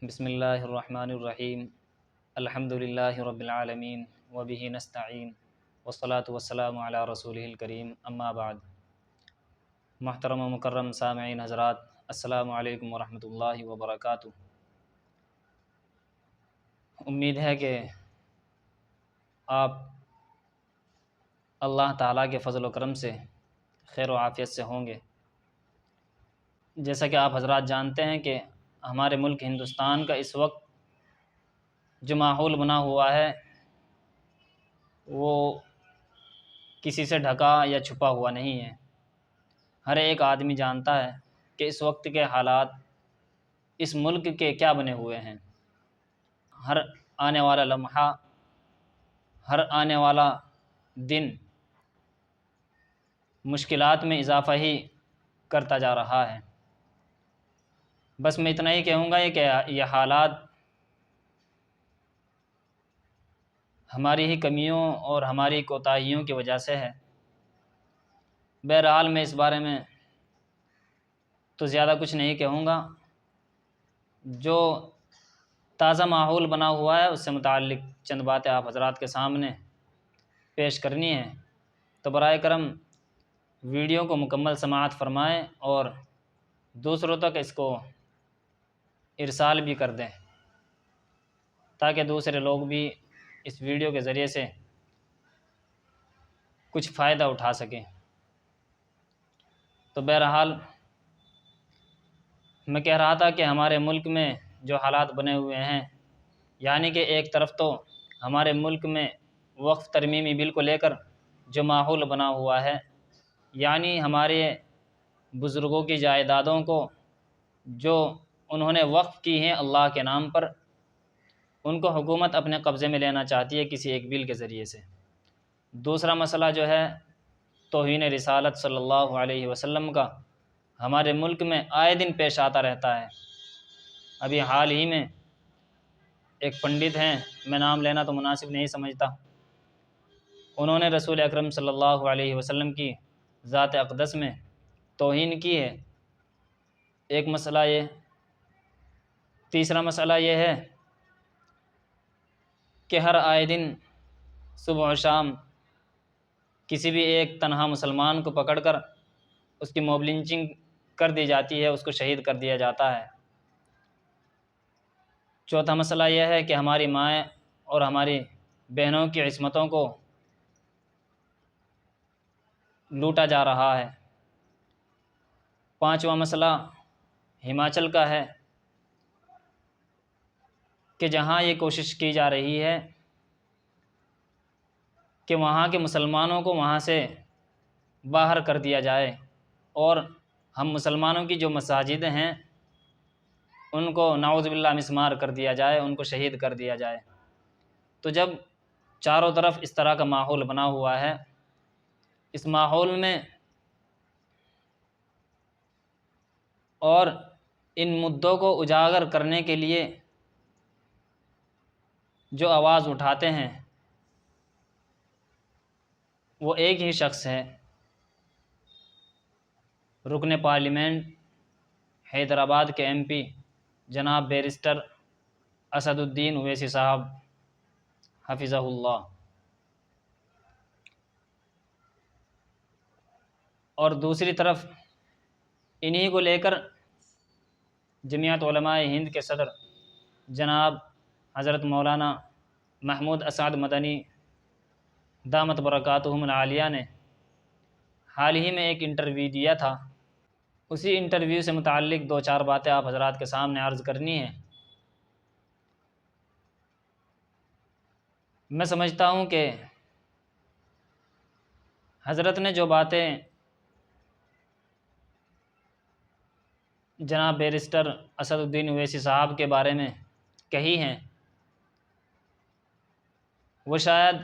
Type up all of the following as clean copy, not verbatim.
بسم اللہ الرحمن الرحیم الحمد للہ رب العالمین وبہ نستعین والصلاة والسلام علی رسولہ الکریم اما بعد۔ محترم و مکرم سامعین حضرات، السلام علیکم ورحمۃ اللہ وبرکاتہ۔ امید ہے کہ آپ اللہ تعالیٰ کے فضل و کرم سے خیر و عافیت سے ہوں گے۔ جیسا کہ آپ حضرات جانتے ہیں کہ ہمارے ملک ہندوستان کا اس وقت جو ماحول بنا ہوا ہے وہ کسی سے ڈھکا یا چھپا ہوا نہیں ہے۔ ہر ایک آدمی جانتا ہے کہ اس وقت کے حالات اس ملک کے کیا بنے ہوئے ہیں۔ ہر آنے والا لمحہ، ہر آنے والا دن مشکلات میں اضافہ ہی کرتا جا رہا ہے۔ بس میں اتنا ہی کہوں گا کہ یہ حالات ہماری ہی کمیوں اور ہماری کوتاہیوں کی وجہ سے ہے۔ بہرحال میں اس بارے میں تو زیادہ کچھ نہیں کہوں گا۔ جو تازہ ماحول بنا ہوا ہے اس سے متعلق چند باتیں آپ حضرات کے سامنے پیش کرنی ہیں، تو برائے کرم ویڈیو کو مکمل سماعت فرمائیں اور دوسروں تک اس کو ارسال بھی کر دیں تاکہ دوسرے لوگ بھی اس ویڈیو کے ذریعے سے کچھ فائدہ اٹھا سکیں۔ تو بہرحال میں کہہ رہا تھا کہ ہمارے ملک میں جو حالات بنے ہوئے ہیں، یعنی کہ ایک طرف تو ہمارے ملک میں وقف ترمیمی بل کو لے کر جو ماحول بنا ہوا ہے، یعنی ہمارے بزرگوں کی جائیدادوں کو جو انہوں نے وقف کی ہیں اللہ کے نام پر، ان کو حکومت اپنے قبضے میں لینا چاہتی ہے کسی ایک بل کے ذریعے سے۔ دوسرا مسئلہ جو ہے توہین رسالت صلی اللہ علیہ وسلم کا ہمارے ملک میں آئے دن پیش آتا رہتا ہے۔ ابھی حال ہی میں ایک پنڈت ہیں، میں نام لینا تو مناسب نہیں سمجھتا، انہوں نے رسول اکرم صلی اللہ علیہ وسلم کی ذات اقدس میں توہین کی ہے۔ ایک مسئلہ یہ۔ تیسرا مسئلہ یہ ہے کہ ہر آئے دن صبح و شام کسی بھی ایک تنہا مسلمان کو پکڑ کر اس کی موب لنچنگ کر دی جاتی ہے، اس کو شہید کر دیا جاتا ہے۔ چوتھا مسئلہ یہ ہے کہ ہماری مائیں اور ہماری بہنوں کی عصمتوں کو لوٹا جا رہا ہے۔ پانچواں مسئلہ ہماچل کا ہے کہ جہاں یہ کوشش کی جا رہی ہے کہ وہاں کے مسلمانوں کو وہاں سے باہر کر دیا جائے اور ہم مسلمانوں کی جو مساجد ہیں ان کو نعوذ باللہ مسمار کر دیا جائے، ان کو شہید کر دیا جائے۔ تو جب چاروں طرف اس طرح کا ماحول بنا ہوا ہے، اس ماحول میں اور ان مدعوں کو اجاگر کرنے کے لیے جو آواز اٹھاتے ہیں وہ ایک ہی شخص ہے، رکن پارلیمنٹ حیدرآباد کے ایم پی جناب بیرسٹر اسد الدین اویسی صاحب حفظہ اللہ۔ اور دوسری طرف انہی کو لے کر جمعیت علماء ہند کے صدر جناب حضرت مولانا محمود اسعد مدنی دامت برکاتہم العالیہ نے حال ہی میں ایک انٹرویو دیا تھا۔ اسی انٹرویو سے متعلق دو چار باتیں آپ حضرات کے سامنے عرض کرنی ہیں۔ میں سمجھتا ہوں کہ حضرت نے جو باتیں جناب بیرسٹر اسد الدین اویسی صاحب کے بارے میں کہی ہیں وہ شاید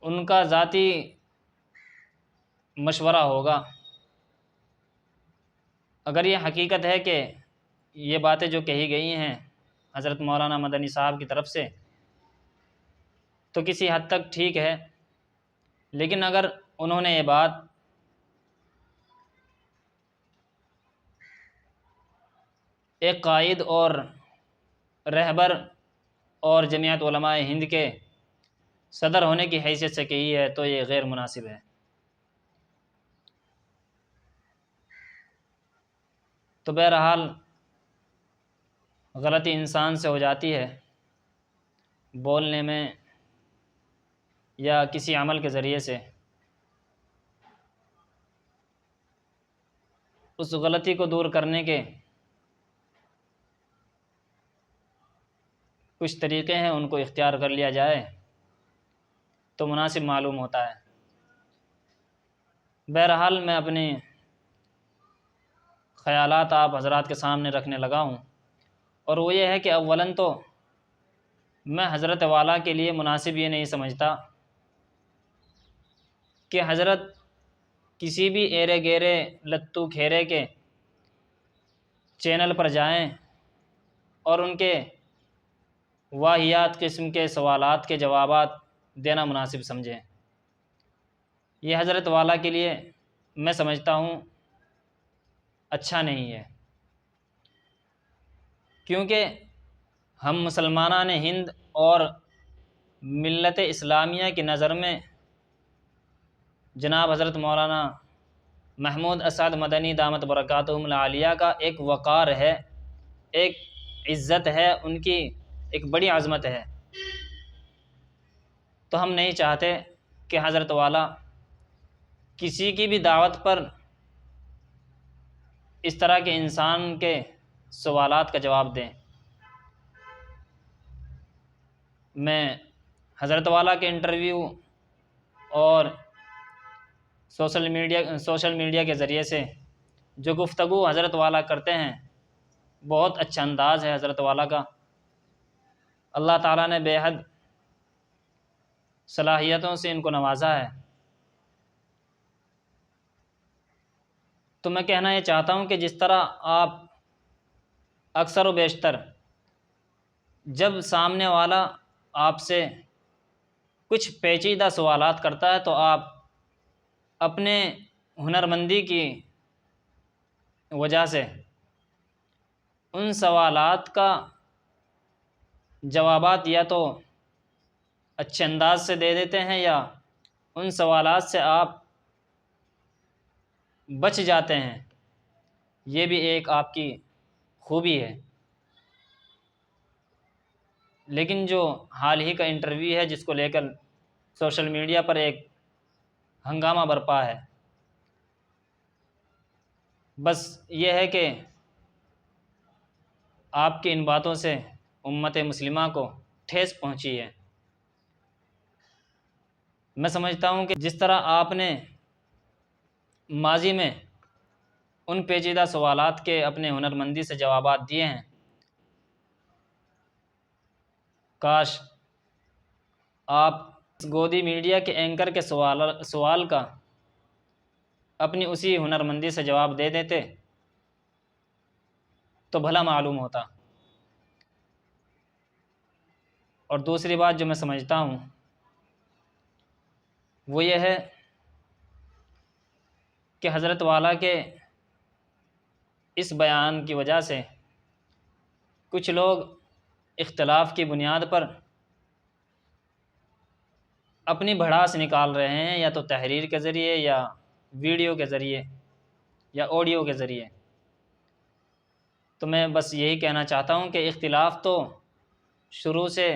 ان کا ذاتی مشورہ ہوگا۔ اگر یہ حقیقت ہے کہ یہ باتیں جو کہی گئی ہیں حضرت مولانا مدنی صاحب کی طرف سے تو کسی حد تک ٹھیک ہے، لیکن اگر انہوں نے یہ بات ایک قائد اور رہبر اور جمعیت علماء ہند کے صدر ہونے کی حیثیت سے کہی ہے تو یہ غیر مناسب ہے۔ تو بہرحال غلطی انسان سے ہو جاتی ہے، بولنے میں یا کسی عمل کے ذریعے سے۔ اس غلطی کو دور کرنے کے کچھ طریقے ہیں، ان کو اختیار کر لیا جائے تو مناسب معلوم ہوتا ہے۔ بہرحال میں اپنے خیالات آپ حضرات کے سامنے رکھنے لگا ہوں، اور وہ یہ ہے کہ اولاً تو میں حضرت والا کے لیے مناسب یہ نہیں سمجھتا کہ حضرت کسی بھی ایرے گیرے لتو کھیرے کے چینل پر جائیں اور ان کے واہیات قسم کے سوالات کے جوابات دینا مناسب سمجھیں۔ یہ حضرت والا کے لیے میں سمجھتا ہوں اچھا نہیں ہے، کیونکہ ہم مسلمانان ہند اور ملت اسلامیہ کی نظر میں جناب حضرت مولانا محمود اسعد مدنی دامت برکاتہم العالیہ کا ایک وقار ہے، ایک عزت ہے، ان کی ایک بڑی عظمت ہے۔ تو ہم نہیں چاہتے کہ حضرت والا کسی کی بھی دعوت پر اس طرح کے انسان کے سوالات کا جواب دیں۔ میں حضرت والا کے انٹرویو اور سوشل میڈیا کے ذریعے سے جو گفتگو حضرت والا کرتے ہیں، بہت اچھا انداز ہے حضرت والا کا۔ اللہ تعالیٰ نے بے حد صلاحیتوں سے ان کو نوازا ہے۔ تو میں کہنا یہ چاہتا ہوں کہ جس طرح آپ اکثر و بیشتر جب سامنے والا آپ سے کچھ پیچیدہ سوالات کرتا ہے تو آپ اپنے ہنرمندی کی وجہ سے ان سوالات کا جوابات یا تو اچھے انداز سے دے دیتے ہیں یا ان سوالات سے آپ بچ جاتے ہیں۔ یہ بھی ایک آپ کی خوبی ہے۔ لیکن جو حال ہی کا انٹرویو ہے جس کو لے کر سوشل میڈیا پر ایک ہنگامہ برپا ہے، بس یہ ہے کہ آپ کی ان باتوں سے امت مسلمہ کو ٹھیس پہنچی ہے۔ میں سمجھتا ہوں کہ جس طرح آپ نے ماضی میں ان پیچیدہ سوالات کے اپنے ہنرمندی سے جوابات دیے ہیں، کاش آپ گودی میڈیا کے اینکر کے سوال کا اپنی اسی ہنرمندی سے جواب دے دیتے تو بھلا معلوم ہوتا۔ اور دوسری بات جو میں سمجھتا ہوں وہ یہ ہے کہ حضرت والا کے اس بیان کی وجہ سے کچھ لوگ اختلاف کی بنیاد پر اپنی بھڑاس نکال رہے ہیں، یا تو تحریر کے ذریعے یا ویڈیو کے ذریعے یا آڈیو کے ذریعے۔ تو میں بس یہی کہنا چاہتا ہوں کہ اختلاف تو شروع سے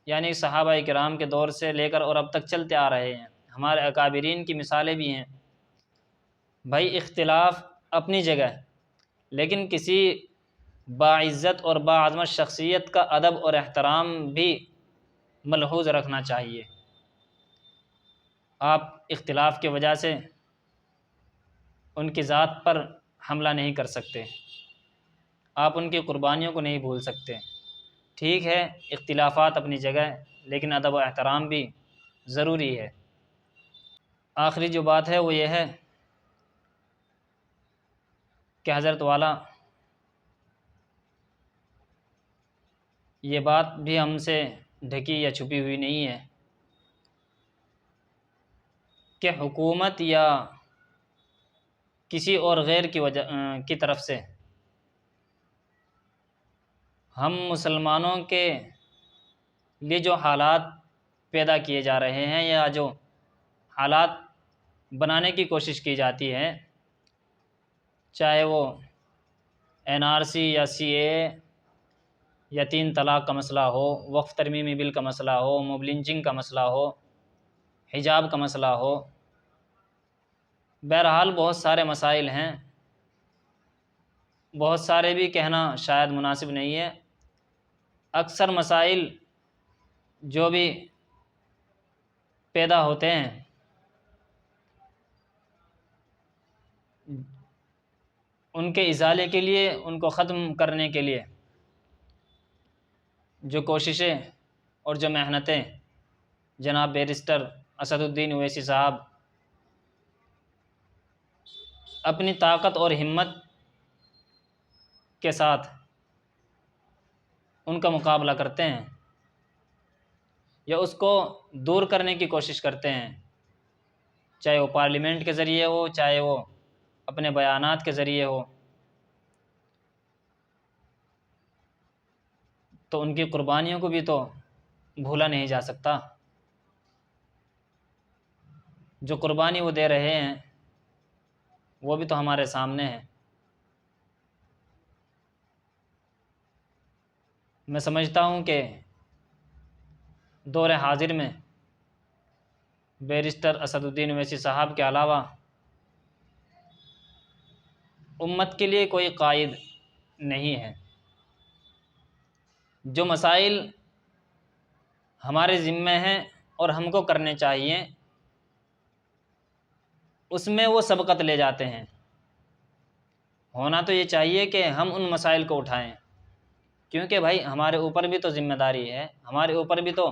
یعنی صحابہ کرام کے دور سے لے کر اور اب تک چلتے آ رہے ہیں، ہمارے اکابرین کی مثالیں بھی ہیں۔ بھائی اختلاف اپنی جگہ، لیکن کسی باعزت اور باعظمت شخصیت کا ادب اور احترام بھی ملحوظ رکھنا چاہیے۔ آپ اختلاف کی وجہ سے ان کی ذات پر حملہ نہیں کر سکتے، آپ ان کی قربانیوں کو نہیں بھول سکتے۔ ٹھیک ہے اختلافات اپنی جگہ، لیکن ادب و احترام بھی ضروری ہے۔ آخری جو بات ہے وہ یہ ہے کہ حضرت والا یہ بات بھی ہم سے ڈھکی یا چھپی ہوئی نہیں ہے کہ حکومت یا کسی اور غیر کی طرف سے ہم مسلمانوں کے لیے جو حالات پیدا کیے جا رہے ہیں یا جو حالات بنانے کی کوشش کی جاتی ہے، چاہے وہ NRC یا CAA یا 3 طلاق کا مسئلہ ہو، وقف ترمیمی بل کا مسئلہ ہو، موب لنچنگ کا مسئلہ ہو، حجاب کا مسئلہ ہو، بہرحال بہت سارے مسائل ہیں، بہت سارے بھی کہنا شاید مناسب نہیں ہے۔ اکثر مسائل جو بھی پیدا ہوتے ہیں ان کے ازالے کے لیے، ان کو ختم کرنے کے لیے جو کوششیں اور جو محنتیں جناب بیرسٹر اسد الدین اویسی صاحب اپنی طاقت اور ہمت کے ساتھ ان کا مقابلہ کرتے ہیں یا اس کو دور کرنے کی کوشش کرتے ہیں، چاہے وہ پارلیمنٹ کے ذریعے ہو، چاہے وہ اپنے بیانات کے ذریعے ہو، تو ان کی قربانیوں کو بھی تو بھولا نہیں جا سکتا۔ جو قربانی وہ دے رہے ہیں وہ بھی تو ہمارے سامنے ہے۔ میں سمجھتا ہوں کہ دور حاضر میں بیرسٹر اسد الدین اویسی صاحب کے علاوہ امت کے لیے کوئی قائد نہیں ہے۔ جو مسائل ہمارے ذمہ ہیں اور ہم کو کرنے چاہیے، اس میں وہ سبقت لے جاتے ہیں۔ ہونا تو یہ چاہیے کہ ہم ان مسائل کو اٹھائیں، کیونکہ بھائی ہمارے اوپر بھی تو ذمہ داری ہے، ہمارے اوپر بھی تو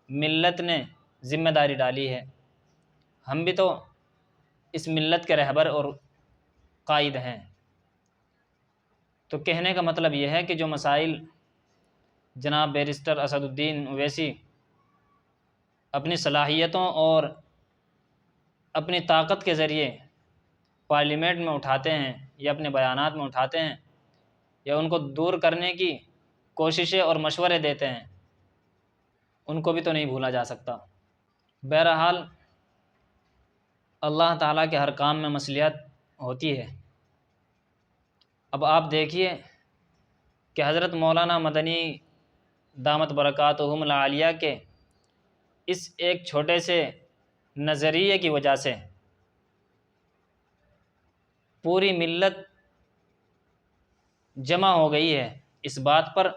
ملت نے ذمہ داری ڈالی ہے، ہم بھی تو اس ملت کے رہبر اور قائد ہیں۔ تو کہنے کا مطلب یہ ہے کہ جو مسائل جناب بیرسٹر اسد الدین اویسی اپنی صلاحیتوں اور اپنی طاقت کے ذریعے پارلیمنٹ میں اٹھاتے ہیں یا اپنے بیانات میں اٹھاتے ہیں یا ان کو دور کرنے کی کوششیں اور مشورے دیتے ہیں، ان کو بھی تو نہیں بھولا جا سکتا۔ بہرحال اللہ تعالیٰ کے ہر کام میں مصلحت ہوتی ہے۔ اب آپ دیکھیے کہ حضرت مولانا مدنی دامت برکاتہم العالیہ کے اس ایک چھوٹے سے نظریے کی وجہ سے پوری ملت جمع ہو گئی ہے اس بات پر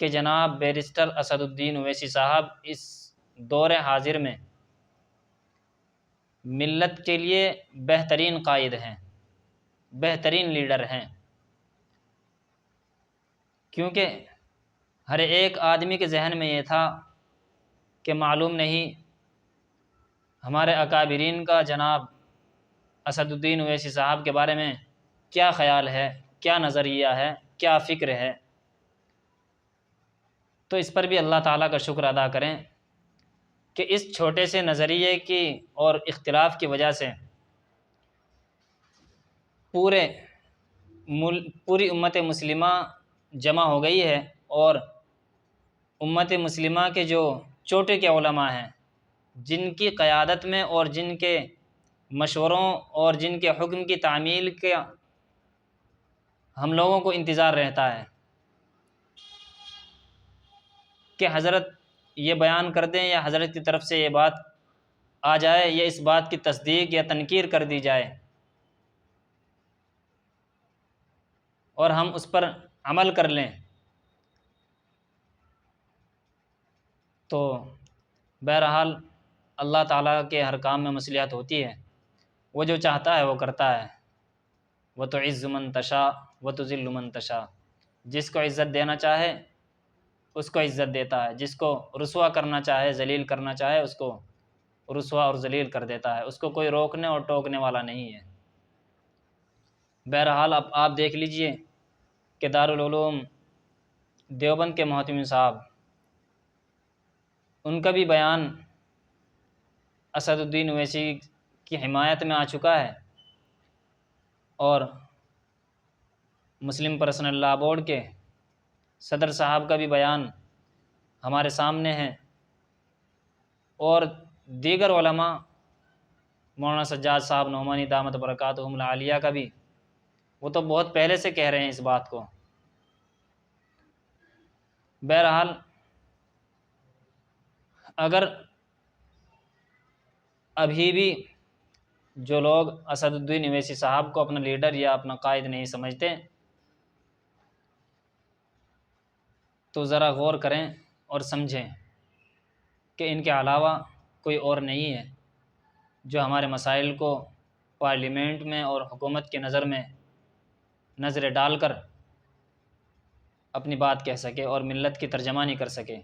کہ جناب بیرسٹر اسد الدین اویسی صاحب اس دور حاضر میں ملت کے لیے بہترین قائد ہیں، بہترین لیڈر ہیں۔ کیونکہ ہر ایک آدمی کے ذہن میں یہ تھا کہ معلوم نہیں ہمارے اکابرین کا جناب اسد الدین اویسی صاحب کے بارے میں کیا خیال ہے، کیا نظریہ ہے، کیا فکر ہے۔ تو اس پر بھی اللہ تعالیٰ کا شکر ادا کریں کہ اس چھوٹے سے نظریے کی اور اختلاف کی وجہ سے پوری امت مسلمہ جمع ہو گئی ہے، اور امت مسلمہ کے جو چوٹے کے علماء ہیں، جن کی قیادت میں اور جن کے مشوروں اور جن کے حکم کی تعمیل کا ہم لوگوں کو انتظار رہتا ہے کہ حضرت یہ بیان کر دیں یا حضرت کی طرف سے یہ بات آ جائے یا اس بات کی تصدیق یا تنکیر کر دی جائے اور ہم اس پر عمل کر لیں۔ تو بہرحال اللہ تعالیٰ کے ہر کام میں مصلحت ہوتی ہے، وہ جو چاہتا ہے وہ کرتا ہے۔ وَتُعِزُّ مَن تَشَاءُ وَتُذِلُّ مَن تَشَاءُ، جس کو عزت دینا چاہے اس کو عزت دیتا ہے، جس کو رسوا کرنا چاہے، ذلیل کرنا چاہے، اس کو رسوا اور ذلیل کر دیتا ہے، اس کو کوئی روکنے اور ٹوکنے والا نہیں ہے۔ بہرحال اب آپ دیکھ لیجئے کہ دارالعلوم دیوبند کے محتمم صاحب، ان کا بھی بیان اسد الدین اویسی کی حمایت میں آ چکا ہے، اور مسلم پرسنل لا بورڈ کے صدر صاحب کا بھی بیان ہمارے سامنے ہے، اور دیگر علماء، مولانا سجاد صاحب نعمانی دامت برکاتہم العالیہ کا بھی، وہ تو بہت پہلے سے کہہ رہے ہیں اس بات کو۔ بہرحال اگر ابھی بھی جو لوگ اسد الدین اویسی صاحب کو اپنا لیڈر یا اپنا قائد نہیں سمجھتے، تو ذرا غور کریں اور سمجھیں کہ ان کے علاوہ کوئی اور نہیں ہے جو ہمارے مسائل کو پارلیمنٹ میں اور حکومت کی نظر میں نظریں ڈال کر اپنی بات کہہ سکے اور ملت کی ترجمانی کر سکے۔